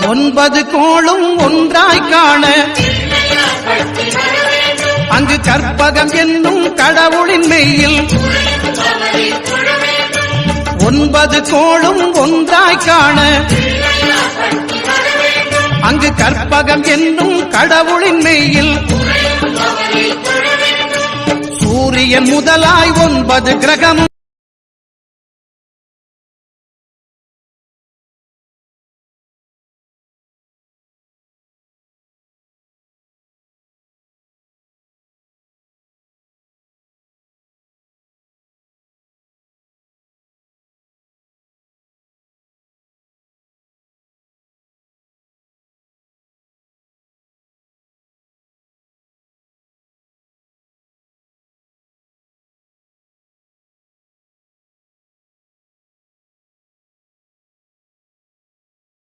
ஒன்பது கோளும் ஒன்றாய் காண அங்கு கற்பகம் என்னும் கடவுளின் மெய்யில் ஒன்பது கோளும் ஒன்றாய் காண அங்கு கற்பகம் என்னும் கடவுளின் மெய்யில் சூரியன் முதலாய் 9 கிரகம்